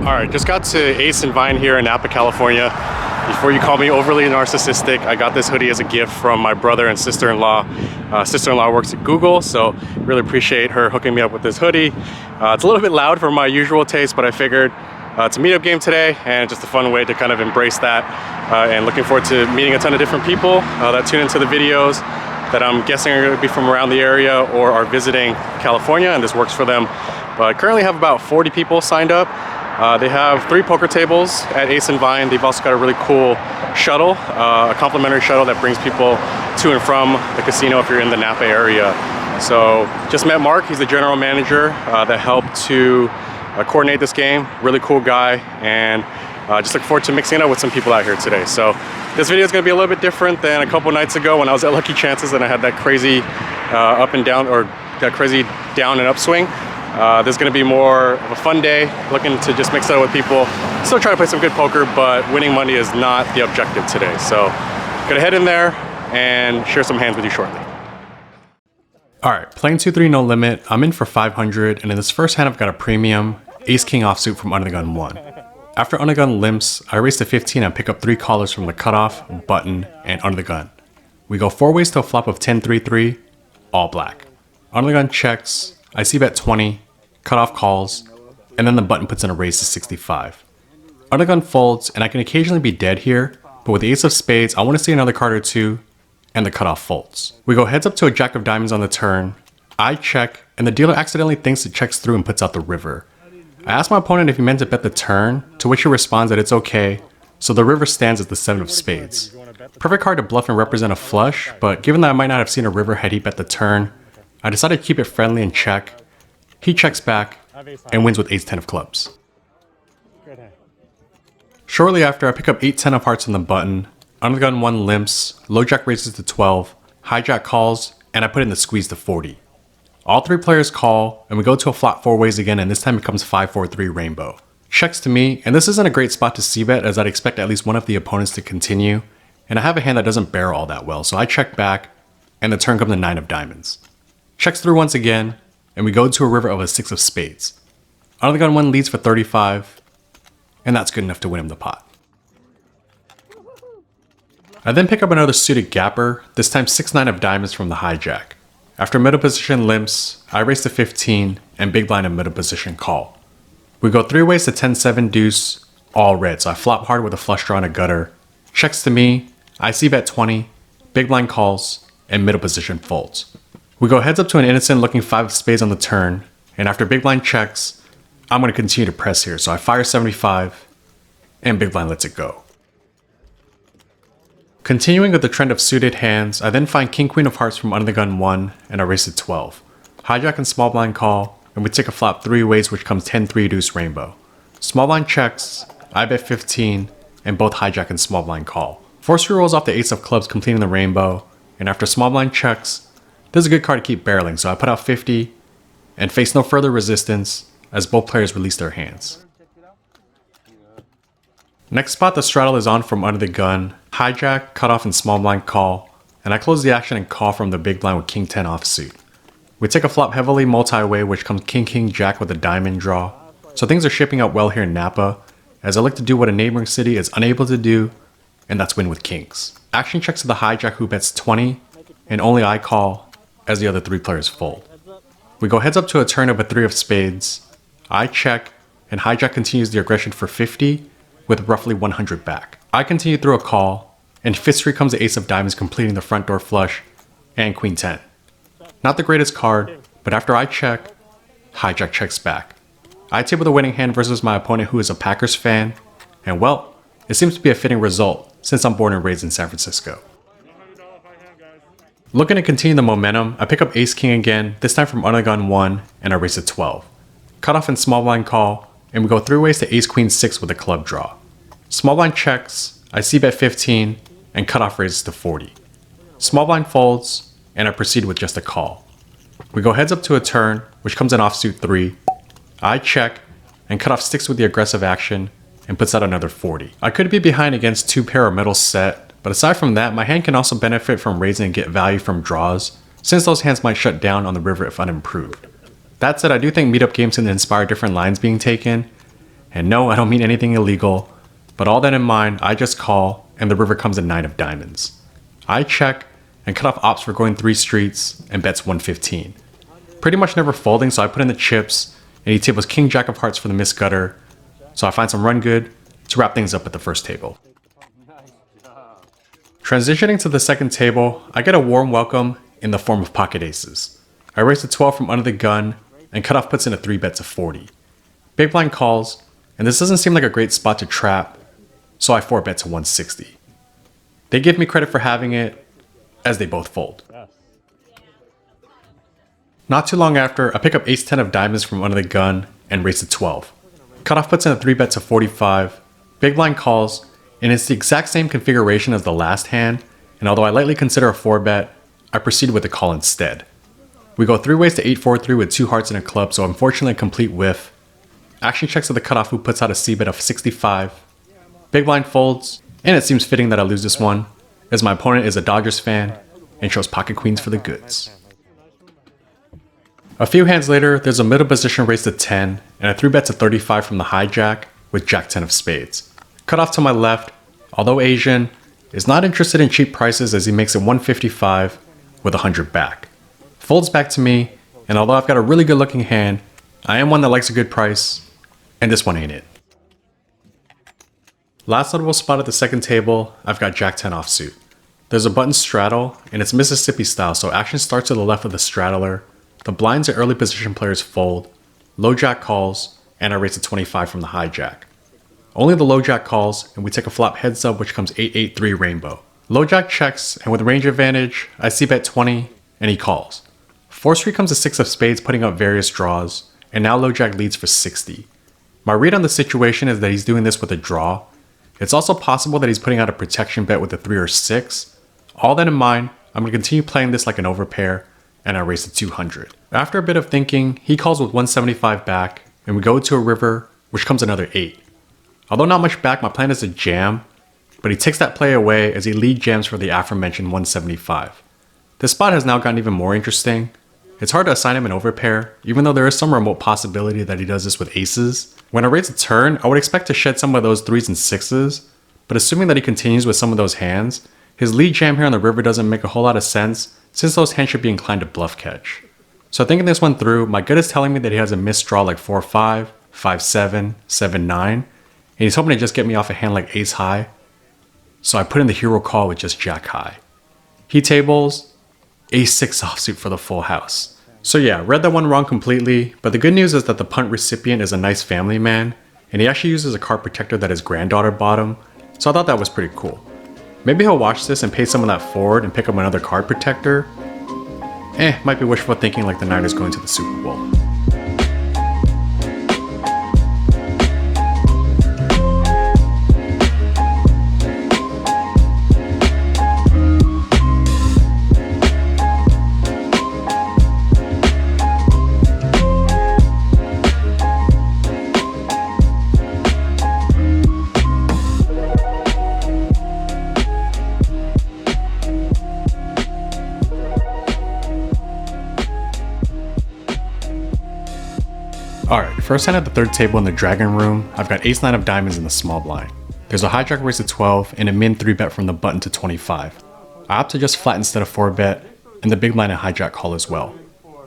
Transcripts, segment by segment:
All right, just got to Ace and Vine here in Napa, California. Before you call me overly narcissistic, I got this hoodie as a gift from my brother and sister-in-law. Sister-in-law works at Google, so really appreciate her hooking me up with this hoodie. It's a little bit loud for my usual taste, but I figured it's a meetup game today and just a fun way to kind of embrace that. And looking forward to meeting a ton of different people that tune into the videos that I'm guessing are going to be from around the area or are visiting California, and this works for them. But I currently have about 40 people signed up. They have 3 poker tables at Ace and Vine. They've also got a really cool shuttle, a complimentary shuttle that brings people to and from the casino if you're in the Napa area. So just met Mark, he's the general manager that helped to coordinate this game. Really cool guy, and just look forward to mixing it up with some people out here today. So this video is going to be a little bit different than a couple nights ago when I was at Lucky Chances and I had that crazy up and down, or that crazy down and upswing. This is going to be more of a fun day, looking to just mix it up with people. Still try to play some good poker, but winning money is not the objective today. So gonna head in there and share some hands with you shortly. All right, playing 2-3 no limit. I'm in for 500, and in this first hand I've got a premium ace king offsuit from under the gun 1. After under the gun limps, I raise to 15 and pick up 3 callers from the cutoff, button, and under the gun. We go 4 ways to a flop of 10-3-3, all black. Under the gun checks, I see bet 20, cutoff calls, and then the button puts in a raise to 65. Under the gun folds, and I can occasionally be dead here, but with the ace of spades, I want to see another card or two, and the cutoff folds. We go heads up to a jack of diamonds on the turn. I check, and the dealer accidentally thinks it checks through and puts out the river. I ask my opponent if he meant to bet the turn, to which he responds that it's okay, so the river stands as the 7 of spades. Perfect card to bluff and represent a flush, but given that I might not have seen a river had he bet the turn, I decided to keep it friendly and check. He checks back and wins with ace-10 of clubs. Shortly after, I pick up 8-10 of hearts on the button. Under the gun 1 limps, low jack raises to 12, hijack calls, and I put in the squeeze to 40. All 3 players call, and we go to a flop 4 ways again, and this time it becomes 5-4-3 rainbow. Checks to me, and this isn't a great spot to c-bet as I'd expect at least one of the opponents to continue, and I have a hand that doesn't barrel all that well, so I check back, and the turn comes a 9 of diamonds. Checks through once again, and we go to a river of a 6 of spades. Under the gun 1 leads for 35, and that's good enough to win him the pot. I then pick up another suited gapper, this time 6-9 of diamonds from the hijack. After middle position limps, I raise to 15, and big blind and middle position call. We go 3 ways to 10-7 deuce, all red, so I flop hard with a flush draw and a gutter. Checks to me, I see bet 20, big blind calls, and middle position folds. We go heads up to an innocent looking 5 of spades on the turn, and after big blind checks, I'm going to continue to press here, so I fire 75, and big blind lets it go. Continuing with the trend of suited hands, I then find king queen of hearts from under the gun 1, and I raise to 12. Hijack and small blind call, and we take a flop 3 ways, which comes 10-3 deuce rainbow. Small blind checks, I bet 15, and both hijack and small blind call. Force rolls off the ace of clubs, completing the rainbow, and after small blind checks, this is a good card to keep barreling, so I put out 50 and face no further resistance as both players release their hands. Next spot the straddle is on from under the gun, hijack, cutoff, and small blind call, and I close the action and call from the big blind with king 10 offsuit. We take a flop heavily multi-way, which comes king jack with a diamond draw, so things are shaping up well here in Napa, as I look to do what a neighboring city is unable to do, and that's win with kings. Action checks to the hijack who bets 20, and only I call, as the other 3 players fold. We go heads up to a turn of a 3 of spades. I check, and hijack continues the aggression for 50, with roughly 100 back. I continue through a call, and fifth street comes the ace of diamonds, completing the front door flush, and queen 10. Not the greatest card, but after I check, hijack checks back. I table the winning hand versus my opponent who is a Packers fan, and well, it seems to be a fitting result since I'm born and raised in San Francisco. Looking to continue the momentum, I pick up ace king again, this time from under the gun 1, and I raise to 12. Cutoff and small blind call, and we go 3 ways to ace queen 6 with a club draw. Small blind checks, I see bet 15, and cutoff raises to 40. Small blind folds, and I proceed with just a call. We go heads up to a turn, which comes in offsuit 3. I check, and cutoff sticks with the aggressive action, and puts out another 40. I could be behind against 2 pair of middle set, but aside from that, my hand can also benefit from raising and get value from draws, since those hands might shut down on the river if unimproved. That said, I do think meetup games can inspire different lines being taken, And no, I don't mean anything illegal, but all that in mind, I just call and the river comes a 9 of diamonds. I check and cut off ops for going 3 streets and bets 115. Pretty much never folding, so I put in the chips and he tables king jack of hearts for the missed gutter, so I find some run good to wrap things up at the first table. Transitioning to the second table, I get a warm welcome in the form of pocket aces. I raise a 12 from under the gun and cutoff puts in a 3 bet to 40. Big blind calls, and this doesn't seem like a great spot to trap, so I 4 bet to 160. They give me credit for having it, as they both fold. Not too long after, I pick up ace 10 of diamonds from under the gun and raise to 12. Cutoff puts in a 3 bet to 45. Big blind calls, and it's the exact same configuration as the last hand, and although I lightly consider a 4 bet, I proceed with the call instead. We go 3 ways to 8-4-3 with 2 hearts and a club, so unfortunately a complete whiff. Action checks to the cutoff who puts out a C bet of 65. Big blind folds, and it seems fitting that I lose this one, as my opponent is a Dodgers fan and shows pocket queens for the goods. A few hands later, there's a middle position raised to 10 and a 3 bet to 35 from the hijack with jack 10 of spades. Cut off to my left, although Asian, is not interested in cheap prices as he makes it 155 with 100 back. Folds back to me, and although I've got a really good looking hand, I am one that likes a good price, and this one ain't it. Last notable spot at the second table, I've got jack 10 offsuit. There's a button straddle, and it's Mississippi style, so action starts to the left of the straddler. The blinds and early position players fold, low jack calls, and I raise to 25 from the hijack. Only the low jack calls, and we take a flop heads up, which comes 8-8-3 rainbow. Low jack checks, and with range advantage, I see bet 20, and he calls. 4-3 comes a 6 of spades, putting up various draws, and now low jack leads for 60. My read on the situation is that he's doing this with a draw. It's also possible that he's putting out a protection bet with a 3 or 6. All that in mind, I'm going to continue playing this like an overpair, and I raise to 200. After a bit of thinking, he calls with 175 back, and we go to a river, which comes another 8. Although not much back, my plan is to jam, but he takes that play away as he lead jams for the aforementioned 175. This spot has now gotten even more interesting. It's hard to assign him an overpair, even though there is some remote possibility that he does this with aces. When I raise a turn, I would expect to shed some of those 3s and 6s, but assuming that he continues with some of those hands, his lead jam here on the river doesn't make a whole lot of sense, since those hands should be inclined to bluff catch. So thinking this one through, my gut is telling me that he has a missed draw like 4-5, 5-7, 7-9, and he's hoping to just get me off a hand like ace high. So I put in the hero call with just jack high. He tables ace 6 offsuit for the full house. So yeah, read that one wrong completely, but the good news is that the punt recipient is a nice family man, and he actually uses a card protector that his granddaughter bought him, so I thought that was pretty cool. Maybe he'll watch this and pay some of that forward and pick up another card protector. Might be wishful thinking like the Niners going to the Super Bowl. Alright, first hand at the third table in the Dragon Room, I've got ace 9 of diamonds in the small blind. There's a hijack raise to 12 and a min 3 bet from the button to 25. I opt to just flat instead of 4 bet, and the big blind and hijack call as well.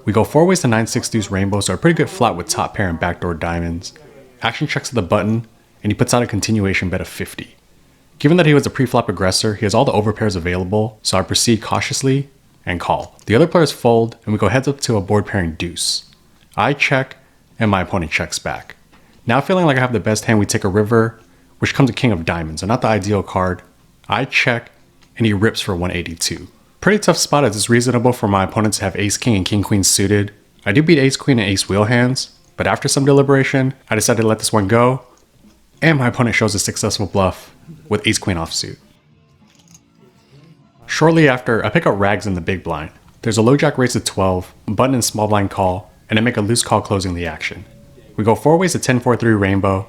We go 4 ways to 9-6 deuce rainbow, so a pretty good flat with top pair and backdoor diamonds. Action checks to the button, and he puts out a continuation bet of 50. Given that he was a pre-flop aggressor, he has all the overpairs available, so I proceed cautiously and call. The other players fold, and we go heads up to a board pairing deuce. I check, and my opponent checks back. Now feeling like I have the best hand, we take a river, which comes a king of diamonds, so not the ideal card. I check, and he rips for 182. Pretty tough spot as it's reasonable for my opponent to have ace king and king queen suited. I do beat ace queen and ace wheel hands, but after some deliberation, I decided to let this one go, and my opponent shows a successful bluff with ace queen offsuit. Shortly after, I pick up rags in the big blind. There's a low jack raise to 12, button and small blind call, and I make a loose call closing the action. We go 4 ways to 10-4-3 rainbow.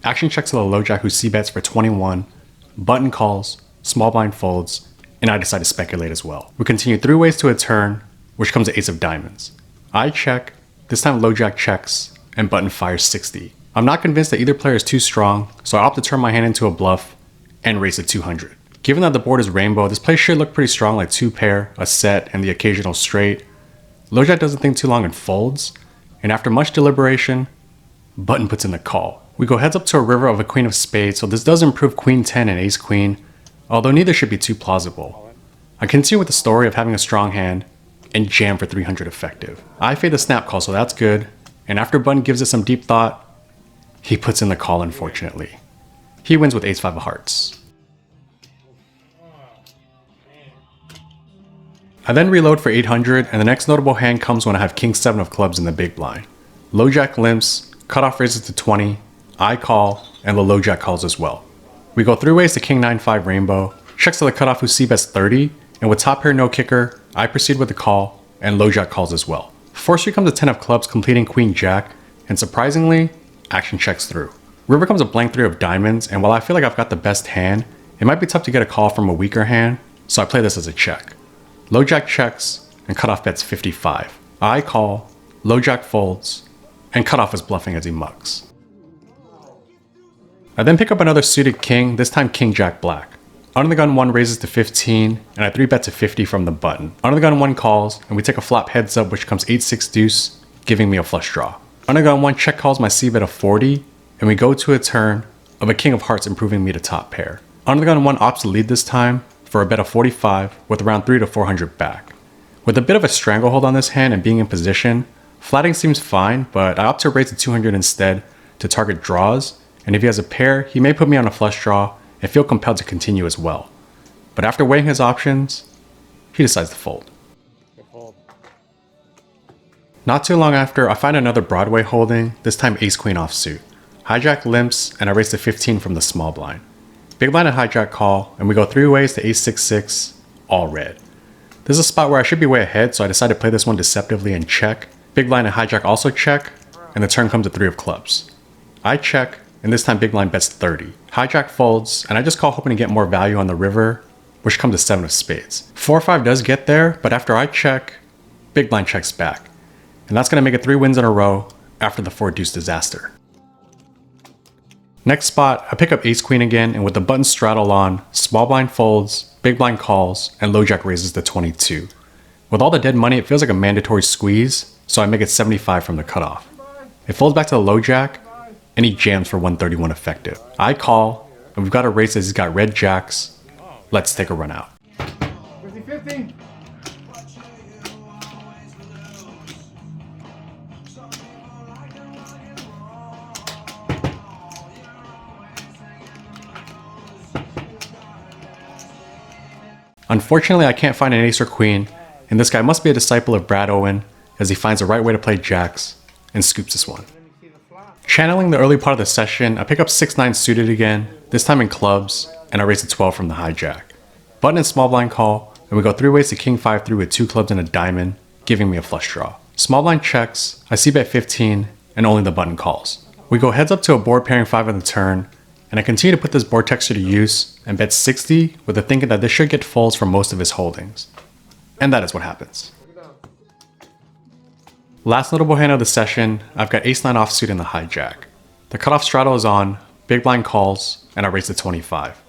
Action checks to the low jack who c-bets for 21, button calls, small blind folds, and I decide to speculate as well. We continue 3 ways to a turn, which comes to ace of diamonds. I check, this time low jack checks, and button fires 60. I'm not convinced that either player is too strong, so I opt to turn my hand into a bluff and raise to 200. Given that the board is rainbow, this play should look pretty strong, like 2 pair, a set, and the occasional straight. Low jack doesn't think too long and folds, and after much deliberation, button puts in the call. We go heads up to a river of a queen of spades, so this does improve queen 10 and ace queen, although neither should be too plausible. I continue with the story of having a strong hand and jam for 300 effective. I fade the snap call, so that's good, and after button gives it some deep thought, he puts in the call unfortunately. He wins with ace 5 of hearts. I then reload for 800, and the next notable hand comes when I have king 7 of clubs in the big blind. Low jack limps, cutoff raises to 20, I call, and the low jack calls as well. We go 3 ways to king 9-5 rainbow, checks to the cutoff who c-bets 30, and with top pair no kicker, I proceed with the call, and low jack calls as well. Force comes a 10 of clubs completing queen jack, and surprisingly, action checks through. River comes a blank 3 of diamonds, and while I feel like I've got the best hand, it might be tough to get a call from a weaker hand, so I play this as a check. Low jack checks, and cutoff bets 55. I call, low jack folds, and cutoff is bluffing as he mucks. I then pick up another suited king, this time king jack black. Under the gun 1 raises to 15, and I 3-bet to 50 from the button. Under the gun 1 calls, and we take a flop heads up which comes 8-6 deuce, giving me a flush draw. Under the gun 1 check calls my c-bet of 40, and we go to a turn of a king of hearts improving me to top pair. Under the gun 1 opts to lead this time, for a bet of 45 with around 300 to 400 back. With a bit of a stranglehold on this hand and being in position, flatting seems fine, but I opt to raise to 200 instead to target draws, and if he has a pair, he may put me on a flush draw and feel compelled to continue as well. But after weighing his options, he decides to fold. Not too long after, I find another Broadway holding, this time ace queen offsuit. Hijack limps, and I raise to 15 from the small blind. Big blind and hijack call, and we go 3 ways to ace 6-6, all red. This is a spot where I should be way ahead, so I decide to play this one deceptively and check. Big blind and hijack also check, and the turn comes to 3 of clubs. I check, and this time big blind bets 30. Hijack folds, and I just call hoping to get more value on the river, which comes to 7 of spades. 4-5 does get there, but after I check, big blind checks back. And that's going to make it 3 wins in a row after the 4 deuce disaster. Next spot, I pick up ace queen again, and with the button straddle on, small blind folds, big blind calls, and low jack raises to 22. With all the dead money, it feels like a mandatory squeeze, so I make it 75 from the cutoff. It folds back to the low jack, and he jams for 131 effective. I call, and we've got a race as he's got red jacks. Let's take a run out. 50-50. Unfortunately, I can't find an ace or queen, and this guy must be a disciple of Brad Owen, as he finds the right way to play jacks, and scoops this one. Channeling the early part of the session, I pick up 6-9 suited again, this time in clubs, and I raise to 12 from the hijack. Button and small blind call, and we go 3 ways to king 5-3 with 2 clubs and a diamond, giving me a flush draw. Small blind checks, I c-bet 15, and only the button calls. We go heads up to a board pairing 5 on the turn, and I continue to put this board texture to use and bet 60 with the thinking that this should get folds from most of his holdings. And that is what happens. Last notable hand of the session, I've got ace-9 offsuit in the hijack. The cutoff straddle is on, big blind calls, and I raise to 25.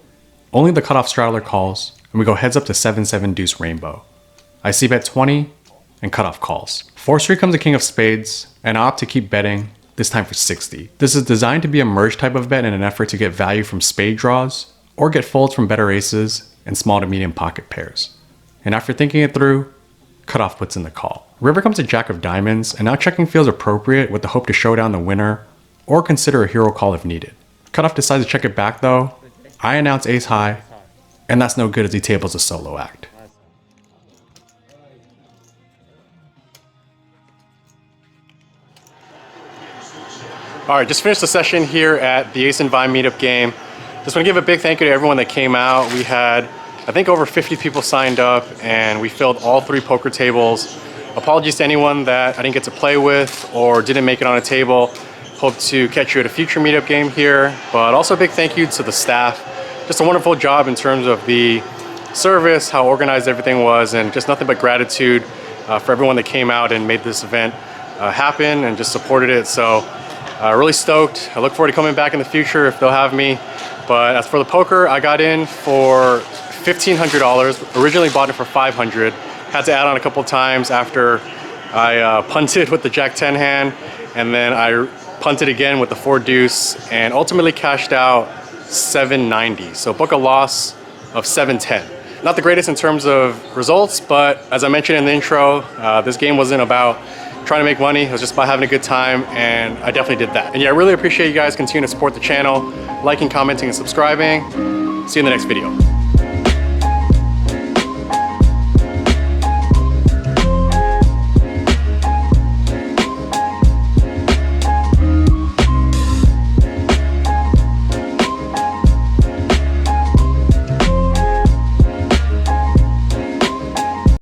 Only the cutoff straddler calls, and we go heads up to 7-7 deuce rainbow. I c-bet 20, and cutoff calls. 4-3 comes the king of spades, and I opt to keep betting, this time for 60. This is designed to be a merge type of bet in an effort to get value from spade draws, or get folds from better aces and small to medium pocket pairs. And after thinking it through, cutoff puts in the call. River comes to jack of diamonds, and now checking feels appropriate with the hope to show down the winner, or consider a hero call if needed. Cutoff decides to check it back though. I announce ace high, and that's no good as he tables a solo act. All right, just finished the session here at the Ace and Vine meetup game. Just want to give a big thank you to everyone that came out. We had, I think, over 50 people signed up, and we filled all 3 poker tables. Apologies to anyone that I didn't get to play with or didn't make it on a table. Hope to catch you at a future meetup game here, but also a big thank you to the staff. Just a wonderful job in terms of the service, how organized everything was, and just nothing but gratitude for everyone that came out and made this event happen and just supported it. So Really stoked. I look forward to coming back in the future if they'll have me. But as for the poker, I got in for $1,500. Originally bought it for $500. Had to add on a couple times after I punted with the Jack 10 hand, and then I punted again with the 4 deuce, and ultimately cashed out $790. So book a loss of $710. Not the greatest in terms of results, but as I mentioned in the intro, this game wasn't about trying to make money. It was just about having a good time, and I definitely did that. And yeah, I really appreciate you guys continuing to support the channel, liking, commenting, and subscribing. See you in the next video.